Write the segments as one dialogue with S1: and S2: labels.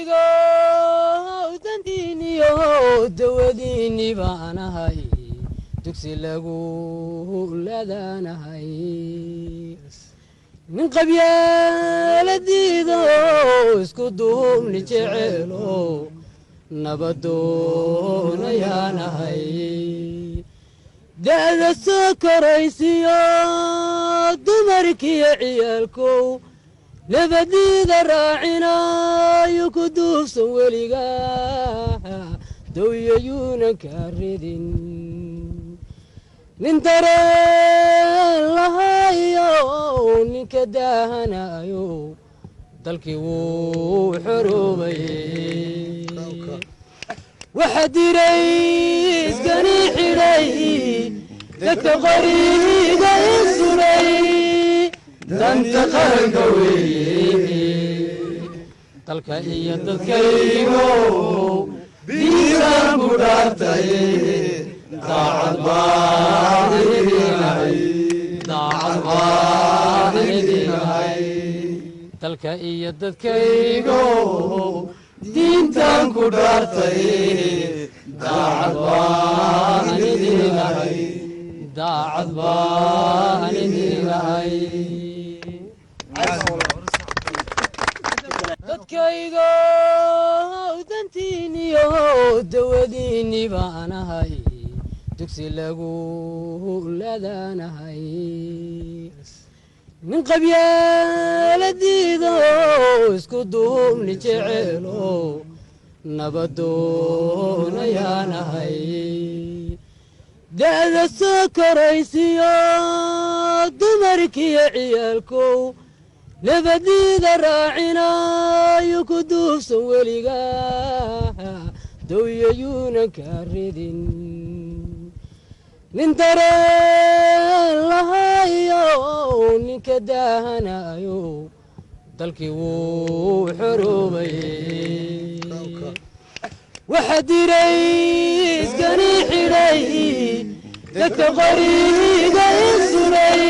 S1: dadkayga dantiiniyo dawadiinni baanahay dugsi lagu laadanahay min qabyaaladiido isku duubni jeceelo nabadoonayaanahay da'da soo koraysiyo dumarkiyo ciyaalkow nabadiida raacinayo ku duufsan weliga dowyayuunan kaa ridin nin dareen lahayo ninka daahanayo dalkii wuu xoroobayey waxaa diray iskani xidhay dadka qoriga insuray danta qaranka weeye dalka iyo dadkaygow diintaan ku dhaartay daacad baan idinahay dalka iyo dadkaygow diintaan ku dhaartay daacad baan idinahay daacad baan idinahay dadkayga dantiiniyo dawadiinni baanahay dugsi lagu laadanahay min qabyaaladiido isku duubni jeceelo nabadoonayaanahay da'da soo koraysiyo dumarkiyo ciyaalkow nabadiida raacinayo ku duufsan weliga dowyayuunan kaa ridin nin dareen lahayo ninka daahanayo dalkii wuu xoroobayey waxaa diray iskani xidhay dadka qoriga insuray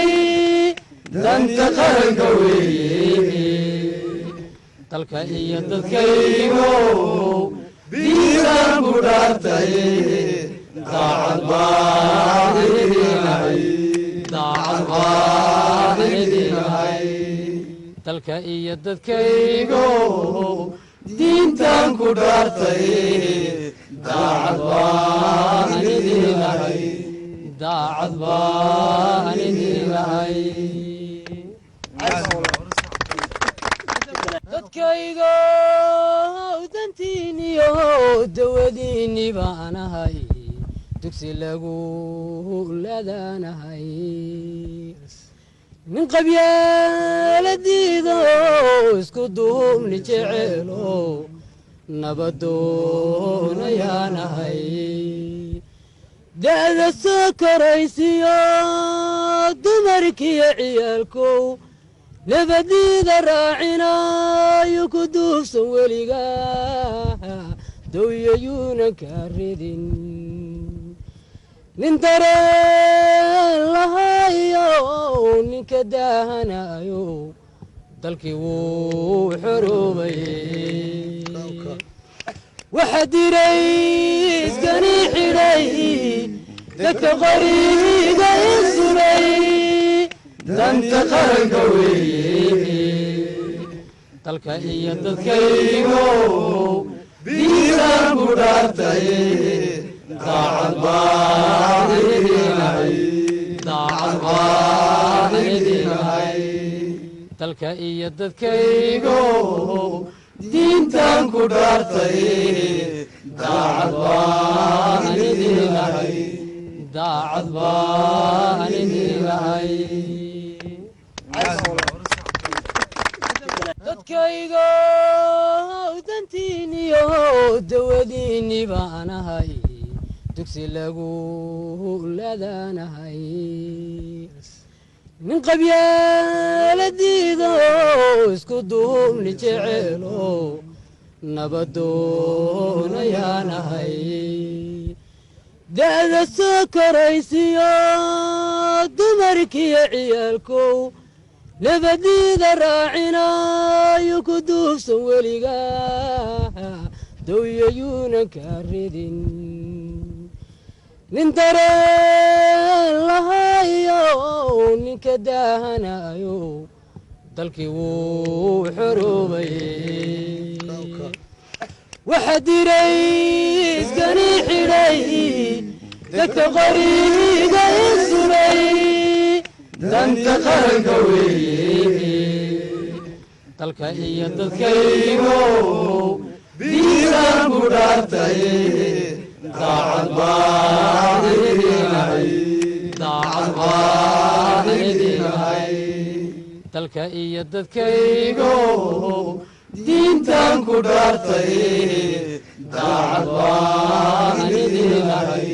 S1: danta qaranka weeye dalka iyo dadkaygow diintaan ku dhaartay daacad baan idinahay dalka iyo dadkaygow diintaan ku dhaartay daacad baan idinahay daacad baan idinahay dadkayga dantiiniyo dawadiinni baanahay dugsi lagu laadanahay min qabyaaladiido isku duubni jeceelo nabadoonayaanahay da'da soo koraysiyo dumarkiyo ciyaalkow nabadiida raacinayo ku duufsan weliga dowyayuunan kaa ridin nin dareen lahayo ninka daahanayo dalkii wuu xoroobayey waxaa diray iskani xidhay dadka qoriga insuray danta qaranka weeye dalka iyo dadkaygow diintaan ku dhaartay daacad baan idinahay dalka iyo dadkaygow diintaan ku dhaartay daacad baan idinahay daacad baan idinahay dadkayga dantiiniyo dawadiinni baanahay dugsi lagu laadanahay min qabyaaladiido isku duubni jeceelo nabadoonayaanahay da'da soo koraysiyo dumarkiyo ciyaalkow nabadiida raacinayo ku duufsan weliga dowyayuuna ka ridin nin dareen lahayo ninka daahanayo dalkii wuu xoroobay waxa diray iskani xidhay dadka qoriga isuray danta qaranka weeye dalka iyo dadkaygo diintaan ku dhaartay daacad baan idinahay dalka iyo dadkaygo diintaan ku dhaartay daacad baan idinahay